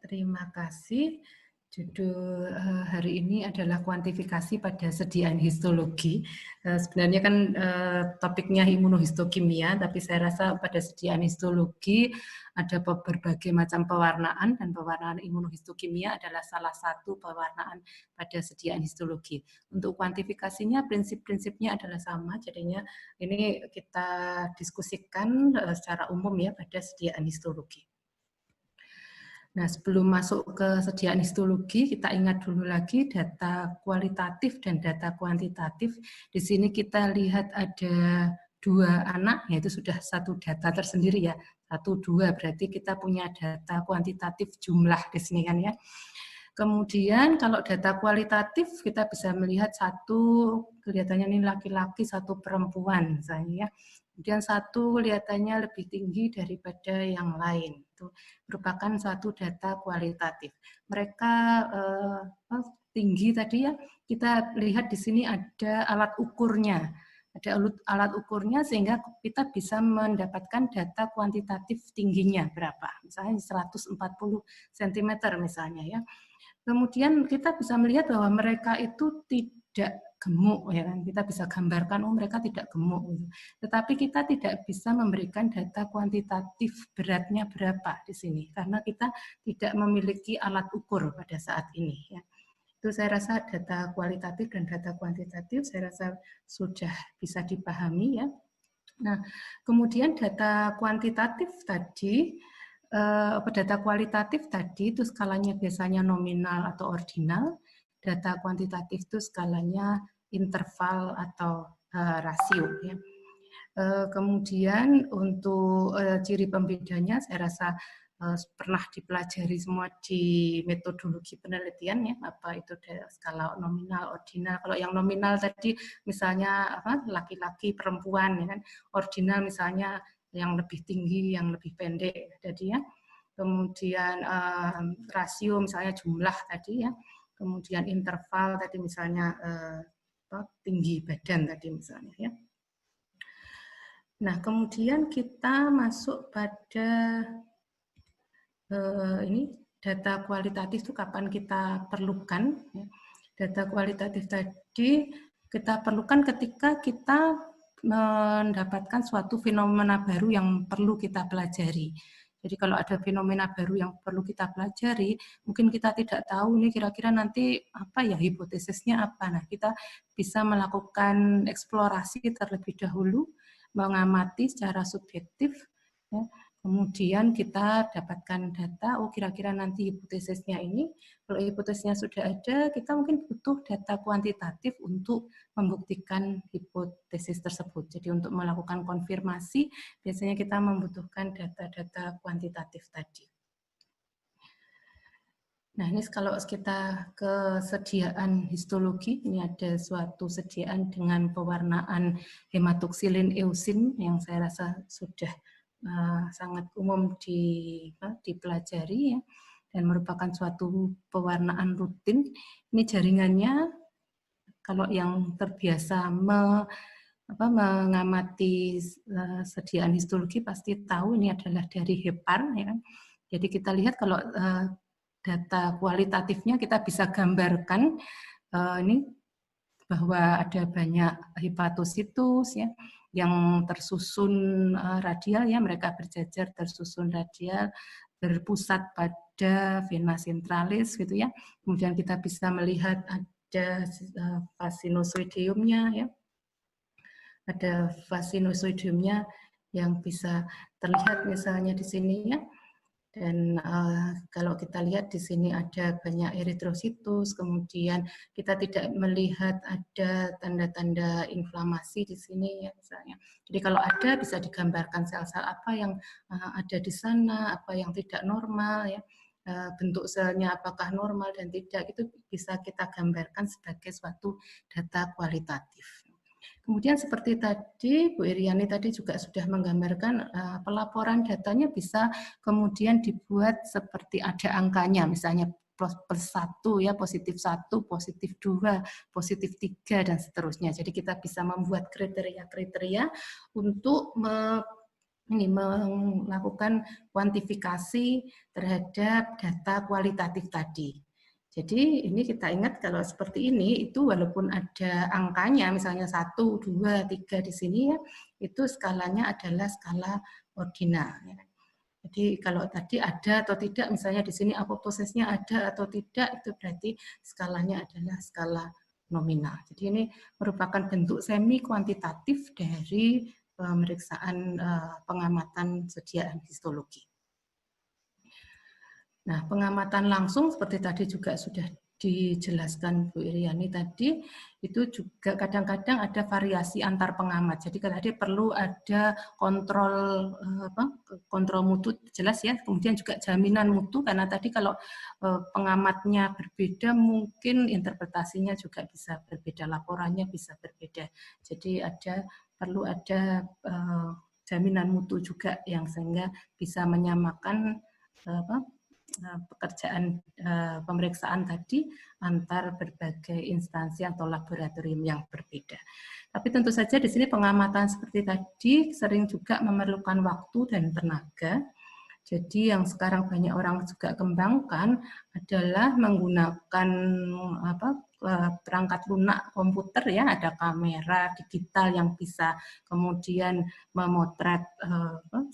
Terima kasih. Judul hari ini adalah kuantifikasi pada sediaan histologi. Sebenarnya kan topiknya imunohistokimia, tapi saya rasa pada sediaan histologi ada berbagai macam pewarnaan, dan pewarnaan imunohistokimia adalah salah satu pewarnaan pada sediaan histologi. Untuk kuantifikasinya, prinsip-prinsipnya adalah sama, jadinya ini kita diskusikan secara umum ya pada sediaan histologi. Nah, sebelum masuk ke sediaan histologi, kita ingat dulu lagi data kualitatif dan data kuantitatif. Di sini kita lihat ada dua anak, yaitu sudah satu data tersendiri ya. 1, 2, berarti kita punya data kuantitatif jumlah di sini kan ya. Kemudian kalau data kualitatif kita bisa melihat satu kelihatannya ini laki-laki, satu perempuan misalnya ya. Kemudian satu kelihatannya lebih tinggi daripada yang lain. Itu merupakan suatu data kualitatif. Mereka tinggi tadi ya, kita lihat di sini ada alat ukurnya. Ada alat ukurnya sehingga kita bisa mendapatkan data kuantitatif tingginya berapa. Misalnya 140 cm misalnya ya. Kemudian kita bisa melihat bahwa mereka itu tidak gemuk, ya kan? Kita bisa gambarkan, oh mereka tidak gemuk. Gitu. Tetapi kita tidak bisa memberikan data kuantitatif beratnya berapa di sini, karena kita tidak memiliki alat ukur pada saat ini. Ya. Itu saya rasa data kualitatif dan data kuantitatif, saya rasa sudah bisa dipahami ya. Nah, kemudian data kuantitatif tadi, data kualitatif tadi itu skalanya biasanya nominal atau ordinal, data kuantitatif itu skalanya interval atau rasio. Ya. Kemudian untuk ciri pembedanya saya rasa pernah dipelajari semua di metodologi penelitian ya, apa itu skala nominal, ordinal. Kalau yang nominal tadi misalnya apa laki-laki, perempuan ya kan. Ordinal misalnya yang lebih tinggi, yang lebih pendek tadi ya. Kemudian rasio misalnya jumlah tadi ya. Kemudian interval tadi misalnya tinggi badan tadi misalnya ya. Nah, kemudian kita masuk pada ini data kualitatif itu kapan kita perlukan. Data kualitatif tadi kita perlukan ketika kita mendapatkan suatu fenomena baru yang perlu kita pelajari. Jadi kalau ada fenomena baru yang perlu kita pelajari, mungkin kita tidak tahu nih kira-kira nanti apa ya hipotesisnya apa. Nah, kita bisa melakukan eksplorasi terlebih dahulu, mengamati secara subjektif, ya. Kemudian kita dapatkan data, oh kira-kira nanti hipotesisnya ini, kalau hipotesisnya sudah ada, kita mungkin butuh data kuantitatif untuk membuktikan hipotesis tersebut. Jadi untuk melakukan konfirmasi, biasanya kita membutuhkan data-data kuantitatif tadi. Nah ini kalau kita ke sediaan histologi, ini ada suatu sediaan dengan pewarnaan hematoksilin eusin yang saya rasa sudah sangat umum dipelajari ya, dan merupakan suatu pewarnaan rutin. Ini jaringannya kalau yang terbiasa mengamati sediaan histologi pasti tahu ini adalah dari hepar ya kan. Jadi kita lihat kalau data kualitatifnya kita bisa gambarkan ini bahwa ada banyak hepatositus ya yang tersusun radial ya, mereka berjajar tersusun radial berpusat pada vena centralis gitu ya. Kemudian kita bisa melihat ada fascinosoideumnya ya. Ada fascinosoideumnya yang bisa terlihat misalnya di sini ya. Dan kalau kita lihat di sini ada banyak eritrositus, kemudian kita tidak melihat ada tanda-tanda inflamasi di sini ya misalnya. Jadi kalau ada bisa digambarkan sel-sel apa yang ada di sana, apa yang tidak normal ya. Bentuk selnya apakah normal dan tidak, itu bisa kita gambarkan sebagai suatu data kualitatif. Kemudian seperti tadi Bu Iriani tadi juga sudah menggambarkan pelaporan datanya bisa kemudian dibuat seperti ada angkanya, misalnya plus 1 ya, positif 1, positif 2, positif 3 dan seterusnya. Jadi kita bisa membuat kriteria-kriteria untuk ini melakukan kuantifikasi terhadap data kualitatif tadi. Jadi ini kita ingat kalau seperti ini itu walaupun ada angkanya misalnya 1, 2, 3 di sini ya, itu skalanya adalah skala ordinal. Jadi kalau tadi ada atau tidak, misalnya di sini apoptosisnya ada atau tidak, itu berarti skalanya adalah skala nominal. Jadi ini merupakan bentuk semi kuantitatif dari pemeriksaan pengamatan sediaan histologi. Nah, pengamatan langsung seperti tadi juga sudah dijelaskan Bu Iriani tadi, itu juga kadang-kadang ada variasi antar pengamat. Jadi tadi perlu ada kontrol kontrol mutu jelas ya, kemudian juga jaminan mutu karena tadi kalau pengamatnya berbeda mungkin interpretasinya juga bisa berbeda, laporannya bisa berbeda. Jadi perlu ada jaminan mutu juga yang sehingga bisa menyamakan pekerjaan pemeriksaan tadi antar berbagai instansi atau laboratorium yang berbeda. Tapi tentu saja di sini pengamatan seperti tadi sering juga memerlukan waktu dan tenaga. Jadi yang sekarang banyak orang juga kembangkan adalah menggunakan perangkat lunak komputer ya, ada kamera digital yang bisa kemudian memotret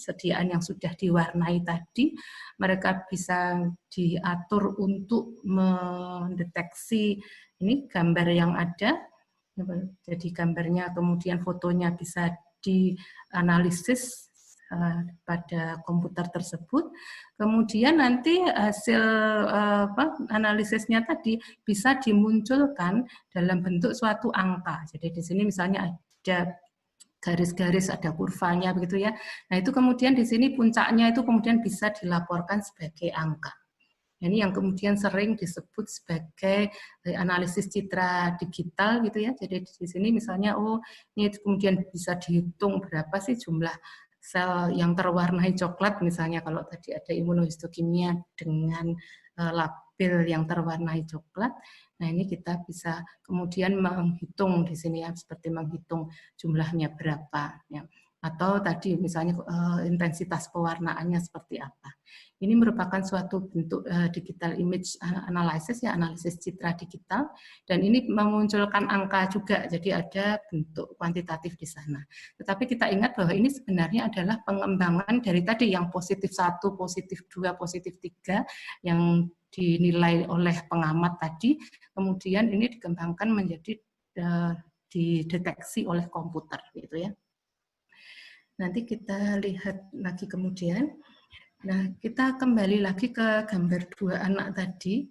sediaan yang sudah diwarnai tadi. Mereka bisa diatur untuk mendeteksi ini gambar yang ada. Jadi gambarnya kemudian fotonya bisa dianalisis pada komputer tersebut, kemudian nanti hasil analisisnya tadi bisa dimunculkan dalam bentuk suatu angka. Jadi di sini misalnya ada garis-garis, ada kurvanya begitu ya. Nah itu kemudian di sini puncaknya itu kemudian bisa dilaporkan sebagai angka. Ini yang kemudian sering disebut sebagai analisis citra digital gitu ya. Jadi di sini misalnya ini kemudian bisa dihitung berapa sih jumlah sel yang terwarnai coklat misalnya kalau tadi ada imunohistokimia dengan label yang terwarnai coklat. Nah, ini kita bisa kemudian menghitung di sini ya, seperti menghitung jumlahnya berapa ya. Atau tadi misalnya intensitas pewarnaannya seperti apa. Ini merupakan suatu bentuk digital image analysis ya, analisis citra digital, dan ini memunculkan angka juga, jadi ada bentuk kuantitatif di sana. Tetapi kita ingat bahwa ini sebenarnya adalah pengembangan dari tadi yang positif 1, positif 2, positif 3 yang dinilai oleh pengamat tadi, kemudian ini dikembangkan menjadi dideteksi oleh komputer gitu ya. Nanti kita lihat lagi kemudian. Nah, kita kembali lagi ke gambar 2 anak tadi.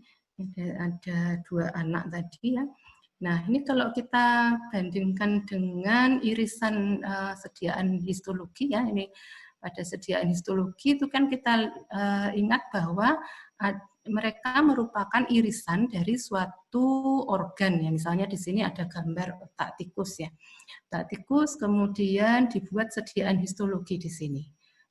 Ada 2 anak tadi ya. Nah, ini kalau kita bandingkan dengan irisan sediaan histologi ya, ini pada sediaan histologi itu kan kita ingat bahwa mereka merupakan irisan dari suatu organ ya. Misalnya di sini ada gambar otak tikus ya. Otak tikus kemudian dibuat sediaan histologi di sini.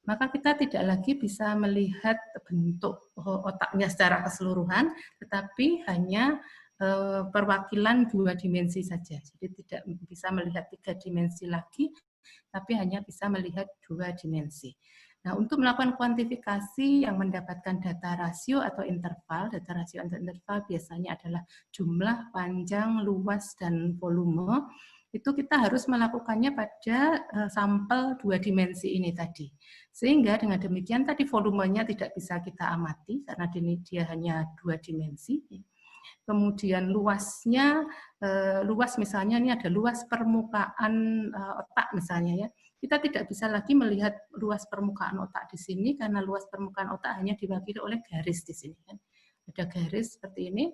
Maka kita tidak lagi bisa melihat bentuk otaknya secara keseluruhan, tetapi hanya perwakilan 2 dimensi saja. Jadi tidak bisa melihat 3 dimensi lagi, tapi hanya bisa melihat 2 dimensi. Nah, untuk melakukan kuantifikasi yang mendapatkan data rasio atau interval, data rasio atau interval biasanya adalah jumlah, panjang, luas, dan volume. Itu kita harus melakukannya pada sampel 2 dimensi ini tadi. Sehingga dengan demikian tadi volumenya tidak bisa kita amati karena dia hanya 2 dimensi. Kemudian luasnya, luas misalnya ini ada luas permukaan otak misalnya ya. Kita tidak bisa lagi melihat luas permukaan otak di sini karena luas permukaan otak hanya diwakili oleh garis di sini. Ada garis seperti ini.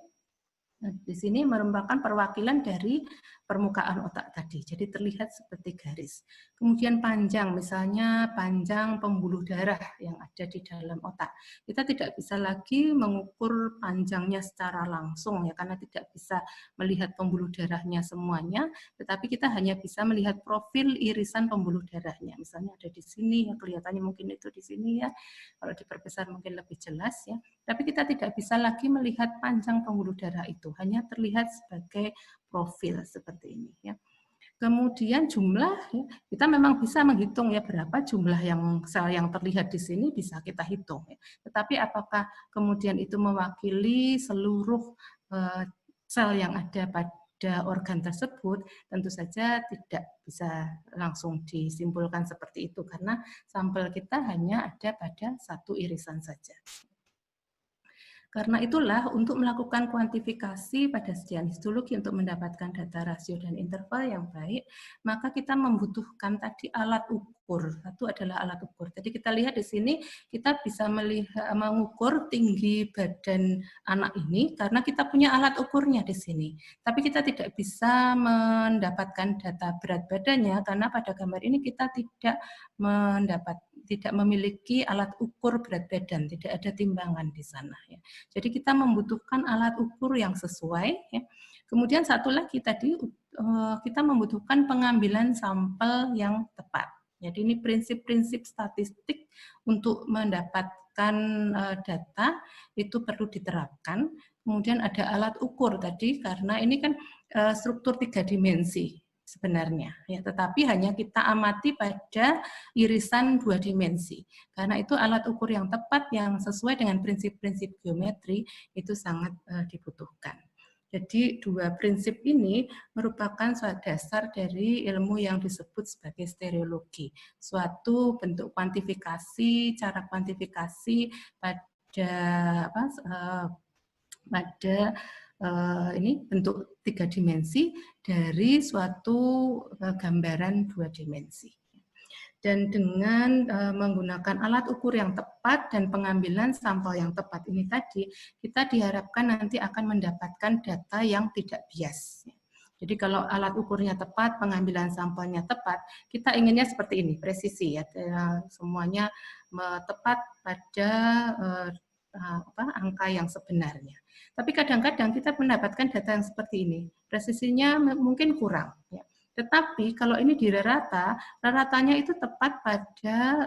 Nah, di sini merupakan perwakilan dari permukaan otak tadi, jadi terlihat seperti garis. Kemudian panjang, misalnya panjang pembuluh darah yang ada di dalam otak. Kita tidak bisa lagi mengukur panjangnya secara langsung ya, karena tidak bisa melihat pembuluh darahnya semuanya, tetapi kita hanya bisa melihat profil irisan pembuluh darahnya. Misalnya ada di sini, ya kelihatannya mungkin itu di sini ya. Kalau diperbesar mungkin lebih jelas ya. Tapi kita tidak bisa lagi melihat panjang pembuluh darah itu, hanya terlihat sebagai profil seperti ini ya. Kemudian jumlah, kita memang bisa menghitung ya berapa jumlah sel yang terlihat di sini bisa kita hitung. Tetapi apakah kemudian itu mewakili seluruh sel yang ada pada organ tersebut? Tentu saja tidak bisa langsung disimpulkan seperti itu karena sampel kita hanya ada pada satu irisan saja. Karena itulah untuk melakukan kuantifikasi pada sediaan histologi untuk mendapatkan data rasio dan interval yang baik, maka kita membutuhkan tadi alat ukur. Satu adalah alat ukur. Jadi kita lihat di sini kita bisa mengukur tinggi badan anak ini karena kita punya alat ukurnya di sini. Tapi kita tidak bisa mendapatkan data berat badannya karena pada gambar ini kita tidak memiliki alat ukur berat badan, tidak ada timbangan di sana. Ya. Jadi kita membutuhkan alat ukur yang sesuai. Ya. Kemudian satu lagi tadi kita membutuhkan pengambilan sampel yang tepat. Jadi ini prinsip-prinsip statistik untuk mendapatkan data itu perlu diterapkan. Kemudian ada alat ukur tadi karena ini kan struktur 3 dimensi sebenarnya, ya, tetapi hanya kita amati pada irisan 2 dimensi. Karena itu alat ukur yang tepat yang sesuai dengan prinsip-prinsip geometri itu sangat dibutuhkan. Jadi dua prinsip ini merupakan suatu dasar dari ilmu yang disebut sebagai stereologi. Suatu bentuk kuantifikasi, cara kuantifikasi pada ini bentuk 3 dimensi dari suatu gambaran 2 dimensi. Dan dengan menggunakan alat ukur yang tepat dan pengambilan sampel yang tepat ini tadi, kita diharapkan nanti akan mendapatkan data yang tidak bias. Jadi kalau alat ukurnya tepat, pengambilan sampelnya tepat, kita inginnya seperti ini, presisi ya, semuanya tepat pada angka yang sebenarnya. Tapi kadang-kadang kita mendapatkan data yang seperti ini, presisinya mungkin kurang. Ya. Tetapi kalau ini di raratanya itu tepat pada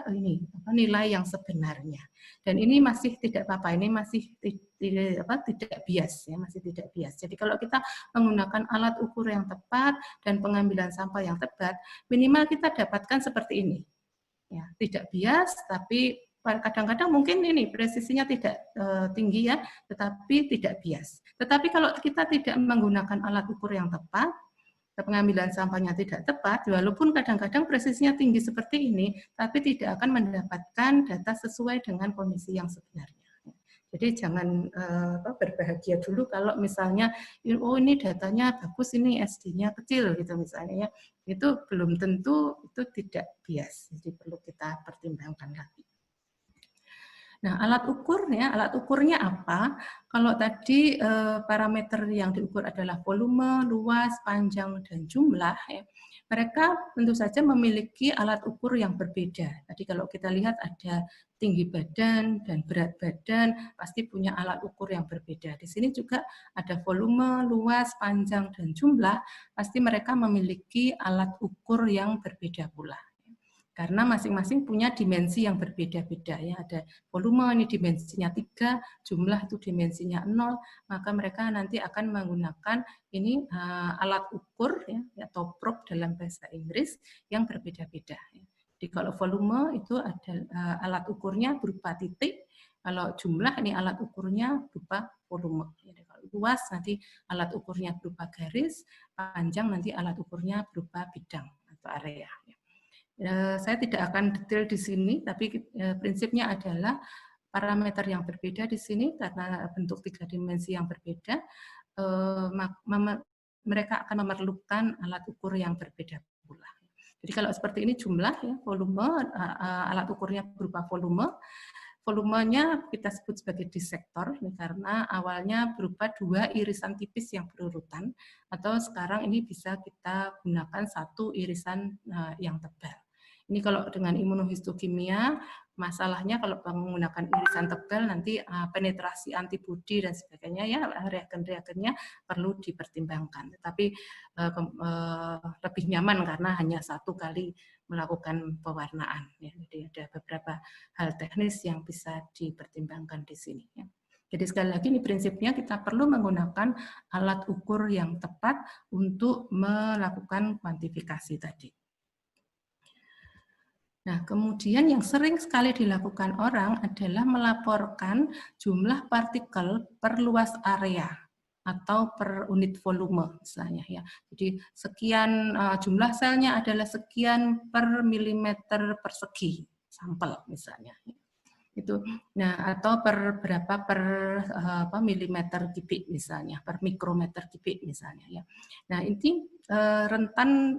nilai yang sebenarnya. Dan ini masih tidak apa-apa, ini masih tidak bias ya, masih tidak bias. Jadi kalau kita menggunakan alat ukur yang tepat dan pengambilan sampel yang tepat, minimal kita dapatkan seperti ini. Ya, tidak bias tapi kadang-kadang mungkin ini presisinya tidak tinggi ya, tetapi tidak bias. Tetapi kalau kita tidak menggunakan alat ukur yang tepat, pengambilan sampelnya tidak tepat, walaupun kadang-kadang presisinya tinggi seperti ini, tapi tidak akan mendapatkan data sesuai dengan kondisi yang sebenarnya. Jadi jangan berbahagia dulu kalau misalnya, oh ini datanya bagus, ini SD-nya kecil gitu misalnya ya, itu belum tentu itu tidak bias, jadi perlu kita pertimbangkan lagi. Nah, alat ukurnya apa? Kalau tadi parameter yang diukur adalah volume, luas, panjang, dan jumlah, ya, mereka tentu saja memiliki alat ukur yang berbeda. Tadi kalau kita lihat ada tinggi badan dan berat badan, pasti punya alat ukur yang berbeda. Di sini juga ada volume, luas, panjang, dan jumlah, pasti mereka memiliki alat ukur yang berbeda pula. Karena masing-masing punya dimensi yang berbeda-beda ya, ada volume ini dimensinya 3, jumlah itu dimensinya 0, maka mereka nanti akan menggunakan ini alat ukur ya, atau probe dalam bahasa Inggris yang berbeda-beda. Jadi kalau volume itu ada alat ukurnya berupa titik, kalau jumlah ini alat ukurnya berupa volume. Jadi kalau luas nanti alat ukurnya berupa garis, panjang nanti alat ukurnya berupa bidang atau area. Saya tidak akan detail di sini, tapi prinsipnya adalah parameter yang berbeda di sini karena bentuk 3 dimensi yang berbeda, mereka akan memerlukan alat ukur yang berbeda pula. Jadi kalau seperti ini jumlah ya, volume, alat ukurnya berupa volume. Volumenya kita sebut sebagai disektor karena awalnya berupa 2 irisan tipis yang berurutan, atau sekarang ini bisa kita gunakan 1 irisan yang tebal. Ini kalau dengan imunohistokimia, masalahnya kalau menggunakan irisan tebal nanti penetrasi antibodi dan sebagainya ya, reagen-reagennya perlu dipertimbangkan. Tetapi lebih nyaman karena hanya 1 kali melakukan pewarnaan. Ya. Jadi ada beberapa hal teknis yang bisa dipertimbangkan di sini. Ya. Jadi sekali lagi ini prinsipnya kita perlu menggunakan alat ukur yang tepat untuk melakukan kuantifikasi tadi. Nah, kemudian yang sering sekali dilakukan orang adalah melaporkan jumlah partikel per luas area atau per unit volume misalnya ya. Jadi sekian jumlah selnya adalah sekian per milimeter persegi sampel misalnya. Itu. Nah, atau per berapa per milimeter kubik misalnya, per mikrometer kubik misalnya ya. Nah, ini rentan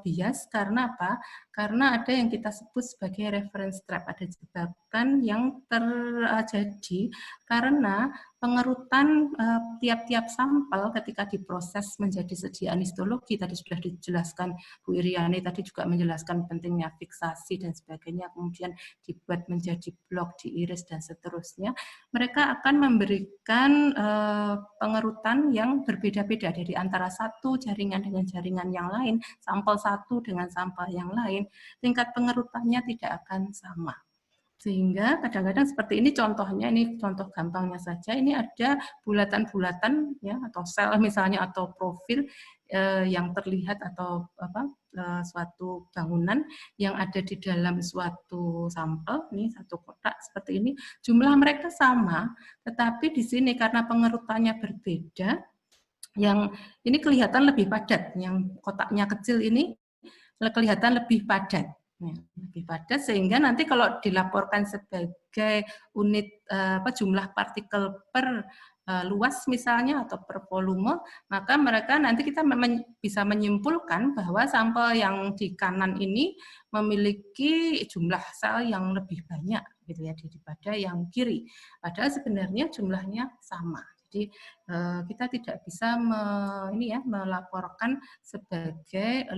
bias karena apa? Karena ada yang kita sebut sebagai reference trap, ada jebakan yang terjadi karena pengerutan tiap-tiap sampel ketika diproses menjadi sediaan histologi, tadi sudah dijelaskan Bu Iriani tadi juga menjelaskan pentingnya fiksasi dan sebagainya, kemudian dibuat menjadi blok, diiris dan seterusnya, mereka akan memberikan pengerutan yang berbeda-beda dari antara satu jaringan dengan jaringan yang lain, sampel satu dengan sampel yang lain, tingkat pengerutannya tidak akan sama. Sehingga kadang-kadang seperti ini contohnya, ini contoh gampangnya saja, ini ada bulatan-bulatan ya atau sel misalnya atau profil yang terlihat atau suatu bangunan yang ada di dalam suatu sampel, ini satu kotak seperti ini, jumlah mereka sama, tetapi di sini karena pengerutannya berbeda, yang ini kelihatan lebih padat, yang kotaknya kecil ini kelihatan lebih padat. Lebih padat sehingga nanti kalau dilaporkan sebagai unit jumlah partikel per luas misalnya atau per volume, maka mereka nanti kita bisa menyimpulkan bahwa sampel yang di kanan ini memiliki jumlah sel yang lebih banyak gitu ya daripada yang kiri. Padahal sebenarnya jumlahnya sama. Jadi kita tidak bisa melaporkan sebagai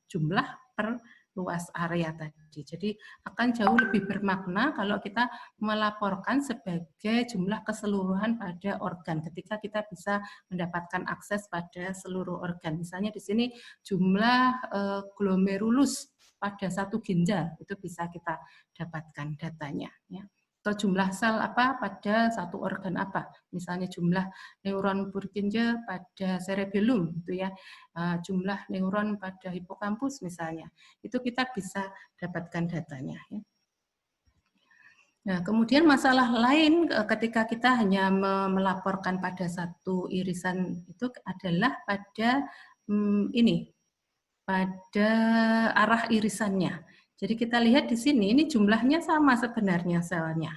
jumlah per luas area tadi. Jadi akan jauh lebih bermakna kalau kita melaporkan sebagai jumlah keseluruhan pada organ ketika kita bisa mendapatkan akses pada seluruh organ. Misalnya di sini jumlah glomerulus pada satu ginjal itu bisa kita dapatkan datanya ya. Atau jumlah sel apa pada satu organ apa, misalnya jumlah neuron Purkinje pada cerebellum, gitu ya, jumlah neuron pada hipokampus misalnya, itu kita bisa dapatkan datanya. Ya. Nah, kemudian masalah lain ketika kita hanya melaporkan pada satu irisan itu adalah pada pada arah irisannya. Jadi kita lihat di sini, ini jumlahnya sama sebenarnya selnya.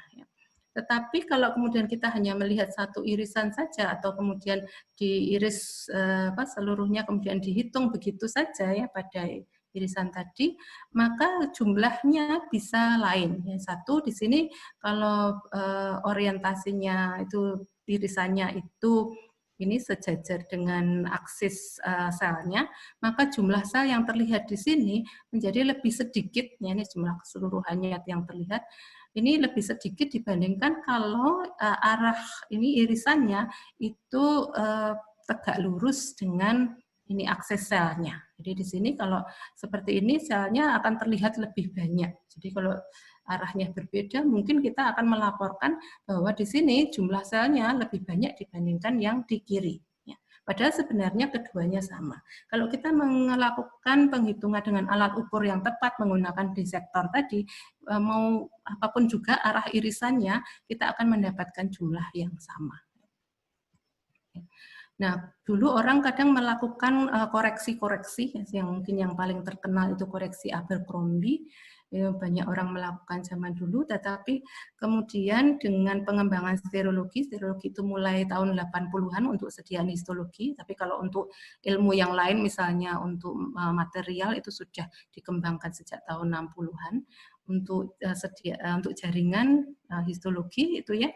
Tetapi kalau kemudian kita hanya melihat satu irisan saja atau kemudian diiris seluruhnya kemudian dihitung begitu saja ya pada irisan tadi, maka jumlahnya bisa lain. Yang satu di sini kalau orientasinya itu irisannya itu ini sejajar dengan aksis selnya, maka jumlah sel yang terlihat di sini menjadi lebih sedikit, ya ini jumlah keseluruhannya yang terlihat, ini lebih sedikit dibandingkan kalau arah ini irisannya itu tegak lurus dengan ini akses selnya. Jadi di sini kalau seperti ini selnya akan terlihat lebih banyak. Jadi kalau arahnya berbeda, mungkin kita akan melaporkan bahwa di sini jumlah selnya lebih banyak dibandingkan yang di kiri. Ya. Padahal sebenarnya keduanya sama. Kalau kita melakukan penghitungan dengan alat ukur yang tepat menggunakan detektor tadi, mau apapun juga arah irisannya, kita akan mendapatkan jumlah yang sama. Nah, dulu orang kadang melakukan koreksi-koreksi, yang mungkin yang paling terkenal itu koreksi Abercrombie, banyak orang melakukan zaman dulu, tetapi kemudian dengan pengembangan stereologi itu mulai tahun 80-an untuk sediaan histologi, tapi kalau untuk ilmu yang lain misalnya untuk material itu sudah dikembangkan sejak tahun 60-an, untuk jaringan histologi itu ya,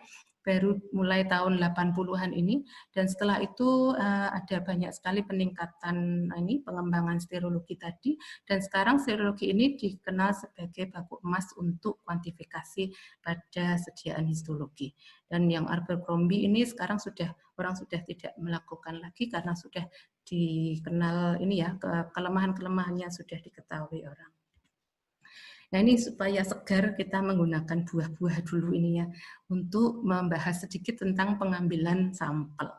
baru mulai tahun 80-an ini, dan setelah itu ada banyak sekali peningkatan pengembangan stereologi tadi, dan sekarang stereologi ini dikenal sebagai baku emas untuk kuantifikasi pada sediaan histologi. Dan yang Abercrombie ini sekarang orang sudah tidak melakukan lagi karena sudah dikenal ini ya, kelemahan-kelemahannya sudah diketahui orang. Nah ini supaya segar kita menggunakan buah-buah dulu ini ya, untuk membahas sedikit tentang pengambilan sampel.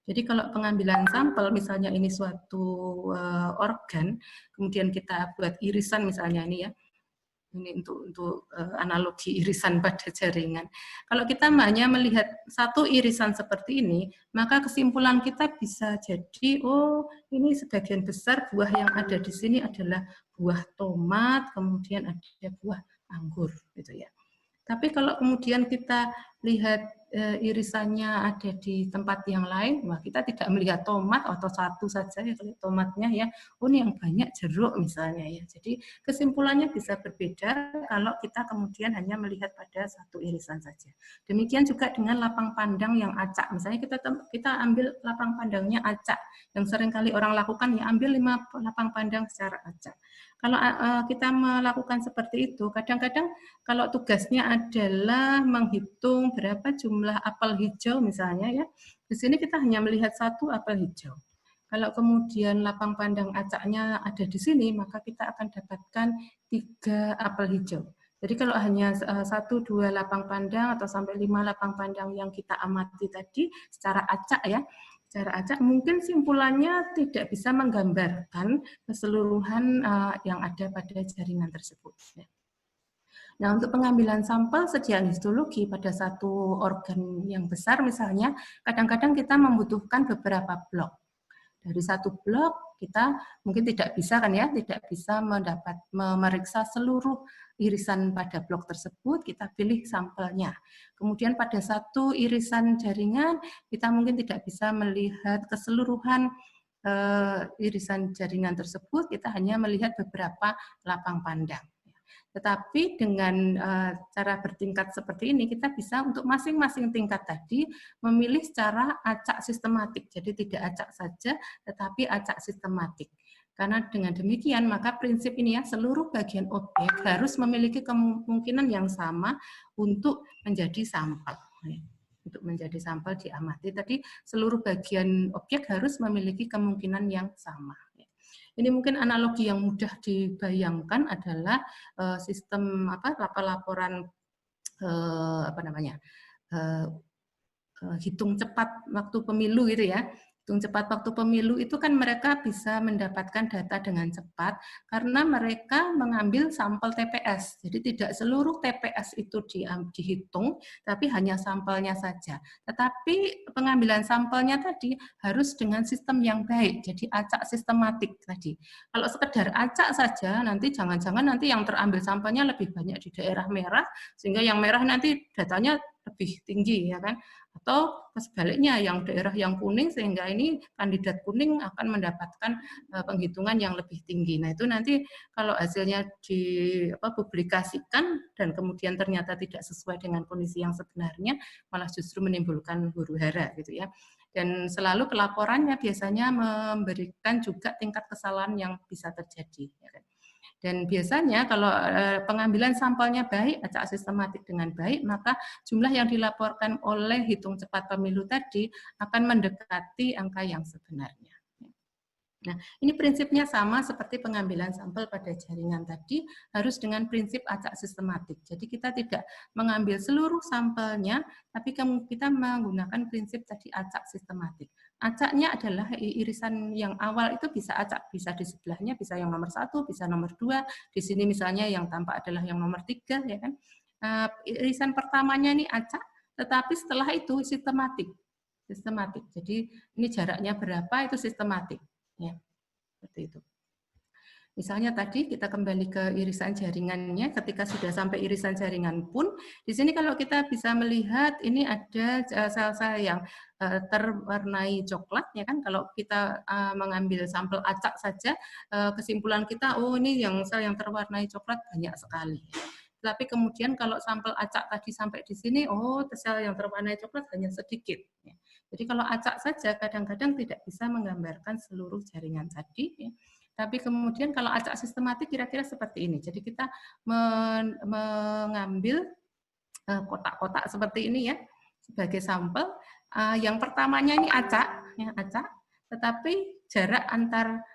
Jadi kalau pengambilan sampel, misalnya ini suatu organ, kemudian kita buat irisan misalnya ini ya, ini untuk analogi irisan pada jaringan. Kalau kita hanya melihat satu irisan seperti ini, maka kesimpulan kita bisa jadi, oh ini sebagian besar buah yang ada di sini adalah buah tomat, kemudian ada buah anggur, gitu ya. Tapi kalau kemudian kita lihat irisannya ada di tempat yang lain, wah kita tidak melihat tomat atau satu saja ya tomatnya ya, oh ini yang banyak jeruk misalnya ya. Jadi kesimpulannya bisa berbeda kalau kita kemudian hanya melihat pada satu irisan saja. Demikian juga dengan lapang pandang yang acak. Misalnya kita ambil lapang pandangnya acak, yang seringkali orang lakukan ya ambil 5 lapang pandang secara acak. Kalau kita melakukan seperti itu, kadang-kadang kalau tugasnya adalah menghitung berapa jumlah apel hijau misalnya ya, di sini kita hanya melihat satu apel hijau. Kalau kemudian lapang pandang acaknya ada di sini, maka kita akan dapatkan 3 apel hijau. Jadi kalau hanya 1, 2 lapang pandang atau sampai 5 lapang pandang yang kita amati tadi secara acak ya, secara acak mungkin simpulannya tidak bisa menggambarkan keseluruhan yang ada pada jaringan tersebut. Nah, untuk pengambilan sampel sediaan histologi pada satu organ yang besar misalnya, kadang-kadang kita membutuhkan beberapa blok. Dari satu blok kita mungkin tidak bisa kan ya, tidak bisa memeriksa seluruh irisan pada blok tersebut, kita pilih sampelnya. Kemudian pada satu irisan jaringan kita mungkin tidak bisa melihat keseluruhan irisan jaringan tersebut, kita hanya melihat beberapa lapang pandang. Tetapi dengan cara bertingkat seperti ini, kita bisa untuk masing-masing tingkat tadi memilih secara acak sistematik. Jadi tidak acak saja, tetapi acak sistematik. Karena dengan demikian, maka prinsip ini ya, seluruh bagian objek harus memiliki kemungkinan yang sama untuk menjadi sampel. Untuk menjadi sampel diamati. Tadi seluruh bagian objek harus memiliki kemungkinan yang sama. Ini mungkin analogi yang mudah dibayangkan adalah sistem laporan hitung cepat waktu pemilu gitu ya. Hitung cepat waktu pemilu itu kan mereka bisa mendapatkan data dengan cepat karena mereka mengambil sampel TPS. Jadi tidak seluruh TPS itu dihitung, tapi hanya sampelnya saja. Tetapi pengambilan sampelnya tadi harus dengan sistem yang baik, jadi acak sistematik tadi. Kalau sekedar acak saja, nanti jangan-jangan nanti yang terambil sampelnya lebih banyak di daerah merah, sehingga yang merah nanti datanya lebih tinggi ya kan, atau sebaliknya yang daerah yang kuning sehingga ini kandidat kuning akan mendapatkan penghitungan yang lebih tinggi. Nah itu nanti kalau hasilnya dipublikasikan dan kemudian ternyata tidak sesuai dengan kondisi yang sebenarnya, malah justru menimbulkan huru-hara gitu ya. Dan selalu pelaporannya biasanya memberikan juga tingkat kesalahan yang bisa terjadi. Ya kan? Dan biasanya kalau pengambilan sampelnya baik, acak sistematik dengan baik, maka jumlah yang dilaporkan oleh hitung cepat pemilu tadi akan mendekati angka yang sebenarnya. Nah, ini prinsipnya sama seperti pengambilan sampel pada jaringan tadi, harus dengan prinsip acak sistematik. Jadi kita tidak mengambil seluruh sampelnya, tapi kita menggunakan prinsip tadi acak sistematik. Acaknya adalah irisan yang awal itu bisa acak, bisa di sebelahnya, bisa yang nomor 1, bisa nomor 2. Di sini misalnya yang tampak adalah yang nomor 3, ya kan? Irisan pertamanya ini acak, tetapi setelah itu sistematik. Sistematik. Jadi ini jaraknya berapa itu sistematik. Ya, seperti itu. Misalnya tadi kita kembali ke irisan jaringannya, ketika sudah sampai irisan jaringan pun, di sini kalau kita bisa melihat ini ada sel-sel yang terwarnai coklat, ya kan? Kalau kita mengambil sampel acak saja, kesimpulan kita, oh ini yang sel yang terwarnai coklat banyak sekali. Tapi kemudian kalau sampel acak tadi sampai di sini, oh sel yang terwarnai coklat hanya sedikit. Jadi kalau acak saja kadang-kadang tidak bisa menggambarkan seluruh jaringan tadi. Ya. Tapi kemudian kalau acak sistematik kira-kira seperti ini. Jadi kita mengambil kotak-kotak seperti ini ya sebagai sampel. Yang pertamanya ini acak, ya, acak. Tetapi jarak antar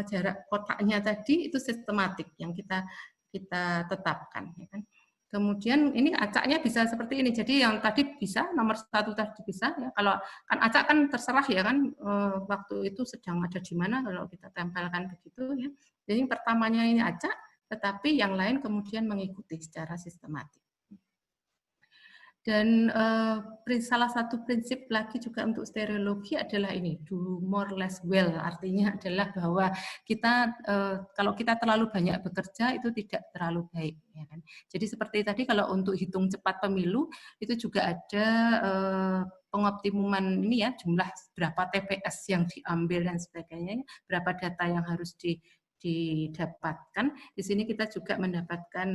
jarak kotaknya tadi itu sistematik yang kita kita tetapkan, ya kan. Kemudian ini acaknya bisa seperti ini. Jadi yang tadi bisa, nomor 1 tadi bisa. Ya. Kalau kan acak kan terserah ya kan, waktu itu sedang ada di mana kalau kita tempelkan begitu. Ya. Jadi pertamanya ini acak, tetapi yang lain kemudian mengikuti secara sistematik. Dan salah satu prinsip lagi juga untuk stereologi adalah ini, do more less well. Artinya adalah bahwa kita kalau kita terlalu banyak bekerja itu tidak terlalu baik. Ya kan? Jadi seperti tadi kalau untuk hitung cepat pemilu itu juga ada pengoptimuman ini ya, jumlah berapa TPS yang diambil dan sebagainya, berapa data yang harus didapatkan. Di sini kita juga mendapatkan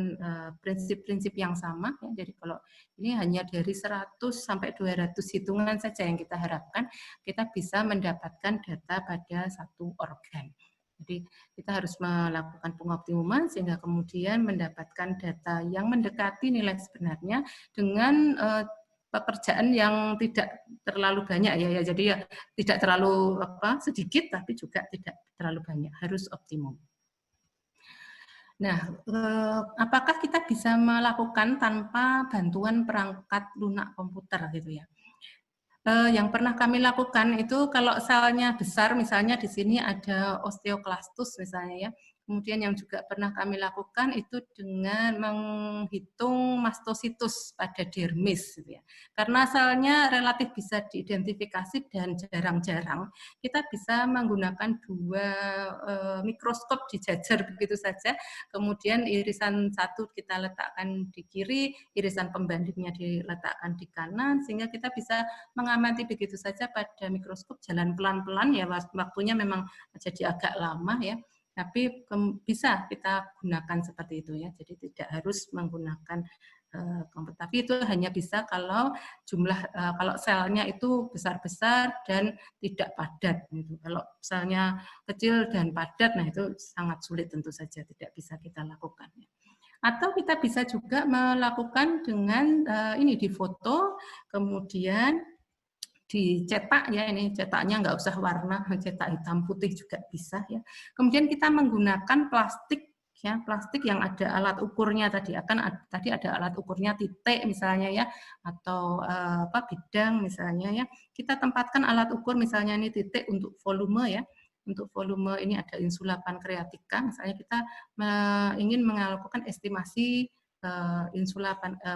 prinsip-prinsip yang sama. Ya. Jadi kalau ini hanya dari 100 sampai 200 hitungan saja yang kita harapkan, kita bisa mendapatkan data pada satu organ. Jadi kita harus melakukan pengoptimuman sehingga kemudian mendapatkan data yang mendekati nilai sebenarnya dengan pekerjaan yang tidak terlalu banyak ya. Jadi ya tidak terlalu sedikit tapi juga tidak terlalu banyak, harus optimum. Nah, apakah kita bisa melakukan tanpa bantuan perangkat lunak komputer gitu ya? Yang pernah kami lakukan itu kalau selnya besar, misalnya di sini ada osteoklastus misalnya ya. Kemudian yang juga pernah kami lakukan itu dengan menghitung mastositus pada dermis, gitu ya. Karena selnya relatif bisa diidentifikasi dan jarang-jarang, kita bisa menggunakan 2 mikroskop dijajar begitu saja. Kemudian irisan 1 kita letakkan di kiri, irisan pembandingnya diletakkan di kanan, sehingga kita bisa mengamati begitu saja pada mikroskop jalan pelan-pelan ya, waktunya memang jadi agak lama ya. Tapi bisa kita gunakan seperti itu ya, jadi tidak harus menggunakan komputer. Tapi itu hanya bisa kalau kalau selnya itu besar-besar dan tidak padat. Gitu. Kalau selnya kecil dan padat, nah itu sangat sulit tentu saja tidak bisa kita lakukan. Atau kita bisa juga melakukan dengan ini difoto, kemudian dicetak ya, ini cetaknya nggak usah warna, cetak hitam putih juga bisa ya. Kemudian kita menggunakan plastik ya, plastik yang ada alat ukurnya tadi tadi ada alat ukurnya titik misalnya ya, atau bidang misalnya ya. Kita tempatkan alat ukur misalnya ini titik untuk volume ya. Untuk volume ini ada insulapan kreatika, misalnya kita ingin melakukan estimasi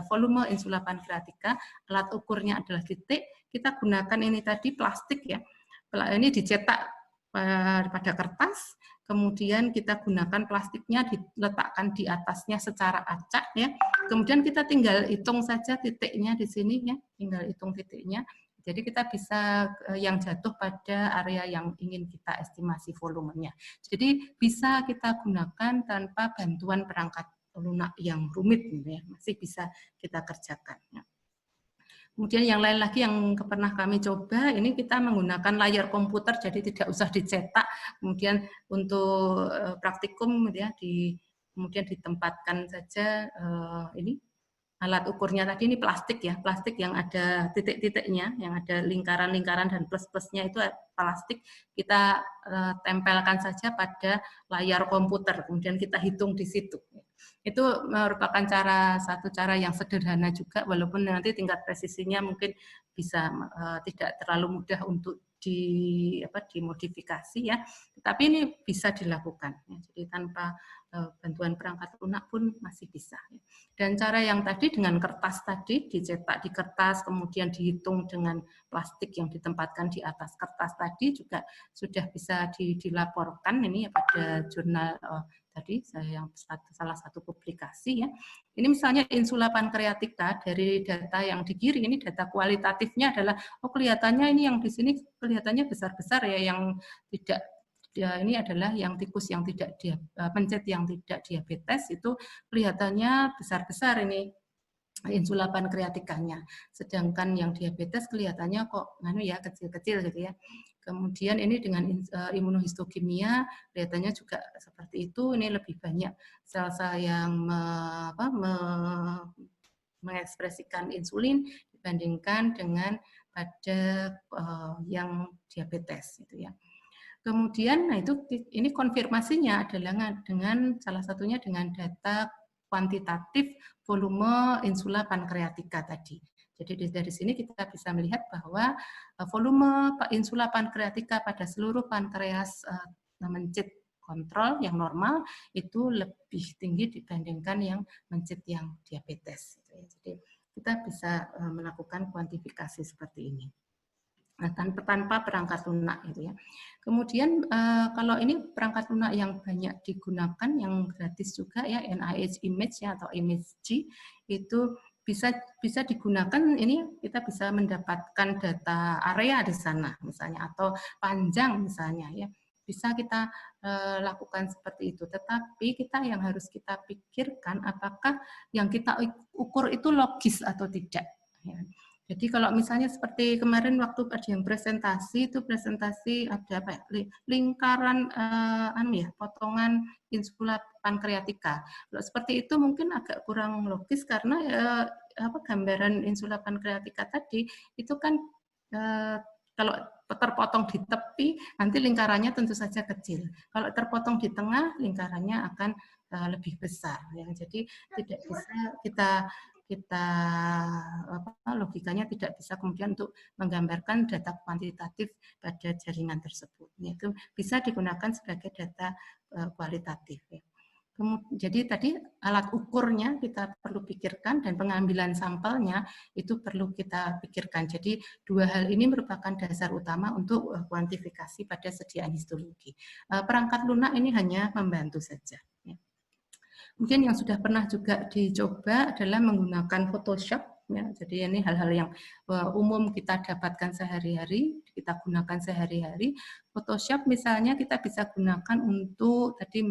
volume insulapan kreatika, alat ukurnya adalah titik, kita gunakan ini tadi plastik ya, ini dicetak pada kertas, kemudian kita gunakan plastiknya diletakkan di atasnya secara acak ya, kemudian kita tinggal hitung saja titiknya di sini ya, tinggal hitung titiknya, jadi kita bisa yang jatuh pada area yang ingin kita estimasi volumenya. Jadi bisa kita gunakan tanpa bantuan perangkat lunak yang rumit, ya, masih bisa kita kerjakan. Ya. Kemudian yang lain lagi yang pernah kami coba, ini kita menggunakan layar komputer, jadi tidak usah dicetak. Kemudian untuk praktikum, ya, kemudian ditempatkan saja ini alat ukurnya tadi ini plastik ya, plastik yang ada titik-titiknya, yang ada lingkaran-lingkaran dan plus-plusnya itu plastik, kita tempelkan saja pada layar komputer, kemudian kita hitung di situ. Itu merupakan satu cara yang sederhana juga, walaupun nanti tingkat presisinya mungkin bisa tidak terlalu mudah untuk dimodifikasi ya, tapi ini bisa dilakukan. Ya. Jadi tanpa bantuan perangkat lunak pun masih bisa. Ya. Dan cara yang tadi dengan kertas tadi, dicetak di kertas, kemudian dihitung dengan plastik yang ditempatkan di atas kertas tadi juga sudah bisa dilaporkan ini ya pada jurnal tadi yang salah satu publikasi ya. Ini misalnya insulapan kreatika dari data yang di kiri, ini data kualitatifnya adalah kelihatannya ini yang di sini kelihatannya besar-besar ya, yang tidak ini adalah yang tikus yang tidak pencet yang tidak diabetes itu kelihatannya besar-besar ini insulapan kreatikanya. Sedangkan yang diabetes kelihatannya kok ya kecil-kecil gitu ya. Kemudian ini dengan imunohistokimia kelihatannya juga seperti itu, ini lebih banyak sel-sel yang mengekspresikan insulin dibandingkan dengan pada yang diabetes gitu ya. Kemudian, nah itu ini konfirmasinya adalah dengan salah satunya dengan data kuantitatif volume insula pankreatika tadi. Jadi dari sini kita bisa melihat bahwa volume insula pankreatika pada seluruh pankreas mencit kontrol yang normal itu lebih tinggi dibandingkan yang mencit yang diabetes. Jadi kita bisa melakukan kuantifikasi seperti ini. Nah, tanpa perangkat lunak itu ya. Kemudian kalau ini perangkat lunak yang banyak digunakan, yang gratis juga ya, NIH Image ya atau ImageG itu bisa digunakan. Ini kita bisa mendapatkan data area di sana misalnya atau panjang misalnya ya. Bisa kita lakukan seperti itu. Tetapi kita yang harus kita pikirkan apakah yang kita ukur itu logis atau tidak. Ya. Jadi kalau misalnya seperti kemarin waktu ada yang presentasi itu presentasi ada apa lingkaran potongan insula pankreatika. Kalau seperti itu mungkin agak kurang logis karena gambaran insula pankreatika tadi itu kan kalau terpotong di tepi nanti lingkarannya tentu saja kecil. Kalau terpotong di tengah lingkarannya akan lebih besar. Ya. Jadi tidak bisa kita logikanya tidak bisa kemudian untuk menggambarkan data kuantitatif pada jaringan tersebut. Itu bisa digunakan sebagai data kualitatif. Jadi tadi alat ukurnya kita perlu pikirkan dan pengambilan sampelnya itu perlu kita pikirkan. Jadi dua hal ini merupakan dasar utama untuk kuantifikasi pada sediaan histologi. Perangkat lunak ini hanya membantu saja. Mungkin yang sudah pernah juga dicoba adalah menggunakan Photoshop. Ya, jadi ini hal-hal yang umum kita dapatkan sehari-hari, kita gunakan sehari-hari. Photoshop misalnya kita bisa gunakan untuk tadi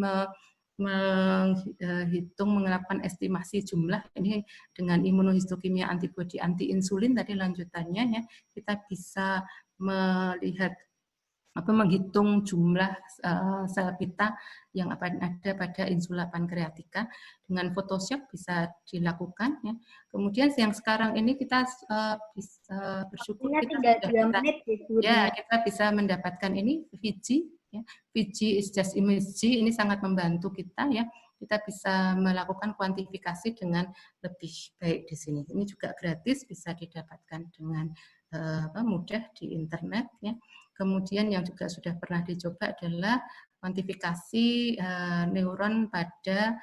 menghitung, melakukan estimasi jumlah ini dengan imunohistokimia antibodi anti insulin tadi lanjutannya ya, kita bisa melihat menghitung jumlah sel pita yang ada pada insula pankreatika dengan Photoshop bisa dilakukan ya. Kemudian yang sekarang ini kita bisa bersyukur kita bisa mendapatkan ini VG ya. VG is just ImageG ini sangat membantu kita ya. Kita bisa melakukan kuantifikasi dengan lebih baik di sini. Ini juga gratis bisa didapatkan dengan mudah di internet ya. Kemudian yang juga sudah pernah dicoba adalah kuantifikasi neuron pada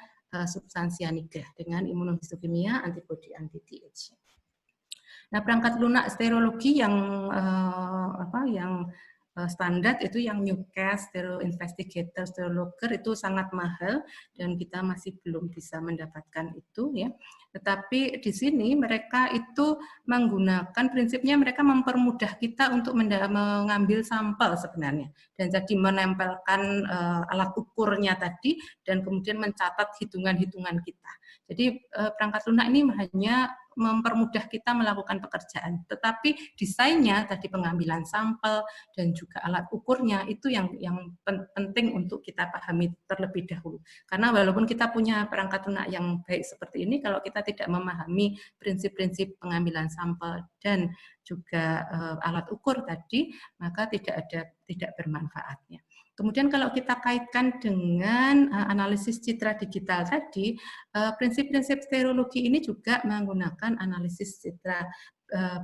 substansi cyanida dengan imunohistokimia antibodi anti-TH. Nah, perangkat lunak stereologi yang standar itu yang Newcastle, Stereo Investigator, Stereologger itu sangat mahal dan kita masih belum bisa mendapatkan itu ya. Tetapi di sini mereka itu menggunakan prinsipnya mereka mempermudah kita untuk mengambil sampel sebenarnya dan jadi menempelkan alat ukurnya tadi dan kemudian mencatat hitungan-hitungan kita. Jadi perangkat lunak ini hanya mempermudah kita melakukan pekerjaan, tetapi desainnya tadi pengambilan sampel dan juga alat ukurnya itu yang penting untuk kita pahami terlebih dahulu. Karena walaupun kita punya perangkat lunak yang baik seperti ini, kalau kita tidak memahami prinsip-prinsip pengambilan sampel dan juga alat ukur tadi, maka tidak bermanfaatnya. Kemudian kalau kita kaitkan dengan analisis citra digital tadi, prinsip-prinsip stereologi ini juga menggunakan analisis citra.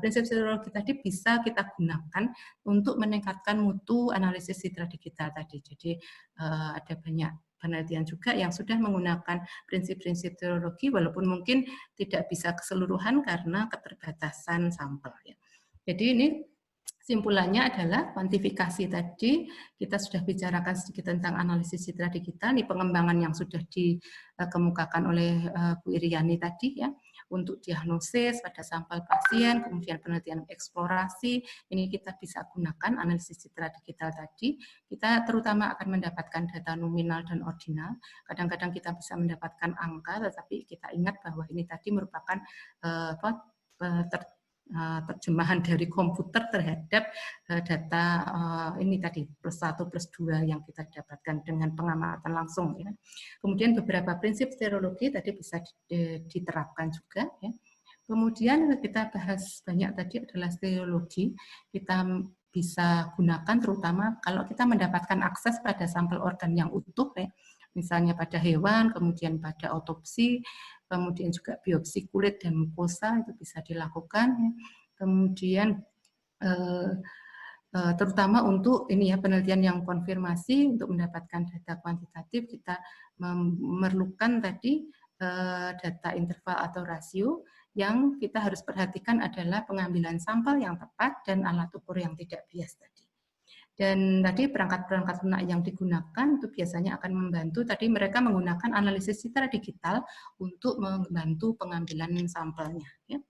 Prinsip stereologi tadi bisa kita gunakan untuk meningkatkan mutu analisis citra digital tadi. Jadi ada banyak penelitian juga yang sudah menggunakan prinsip-prinsip stereologi walaupun mungkin tidak bisa keseluruhan karena keterbatasan sampel. Jadi ini simpulannya adalah kuantifikasi tadi, kita sudah bicarakan sedikit tentang analisis citra digital, ini pengembangan yang sudah dikemukakan oleh Bu Iriani tadi ya, untuk diagnosis pada sampel pasien, kemudian penelitian eksplorasi, ini kita bisa gunakan analisis citra digital tadi, kita terutama akan mendapatkan data nominal dan ordinal, kadang-kadang kita bisa mendapatkan angka, tetapi kita ingat bahwa ini tadi merupakan terjemahan dari komputer terhadap data ini tadi +1 +2 yang kita dapatkan dengan pengamatan langsung ya. Kemudian beberapa prinsip stereologi tadi bisa diterapkan juga ya. Kemudian kita bahas banyak tadi adalah stereologi. Kita bisa gunakan, terutama kalau kita mendapatkan akses pada sampel organ yang utuh, ya, misalnya pada hewan, kemudian pada autopsi, kemudian juga biopsi kulit dan mukosa itu bisa dilakukan. Ya. Kemudian terutama untuk ini ya penelitian yang konfirmasi, untuk mendapatkan data kuantitatif kita memerlukan tadi data interval atau rasio. Yang kita harus perhatikan adalah pengambilan sampel yang tepat dan alat ukur yang tidak bias tadi. Dan tadi perangkat-perangkat lunak yang digunakan itu biasanya akan membantu, tadi mereka menggunakan analisis citra digital untuk membantu pengambilan sampelnya. Ya.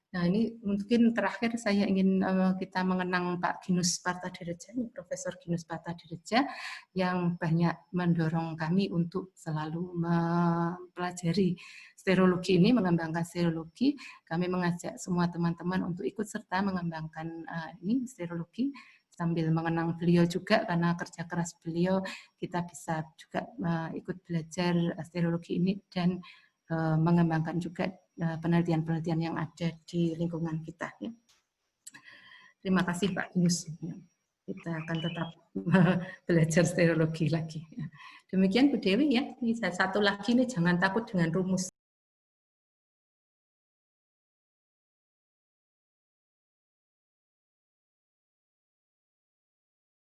Nah, ini mungkin terakhir saya ingin kita mengenang Pak Ginus Partadireja, Profesor Ginus Partadireja, yang banyak mendorong kami untuk selalu mempelajari sterologi ini, mengembangkan sterologi. Kami mengajak semua teman-teman untuk ikut serta mengembangkan ini sterologi, sambil mengenang beliau juga, karena kerja keras beliau kita bisa juga ikut belajar sterologi ini dan mengembangkan juga penelitian-penelitian yang ada di lingkungan kita. Ya. Terima kasih Pak Ginus. Kita akan tetap belajar sterologi lagi. Demikian Bu Dewi ya. Ini satu lagi nih, jangan takut dengan rumus.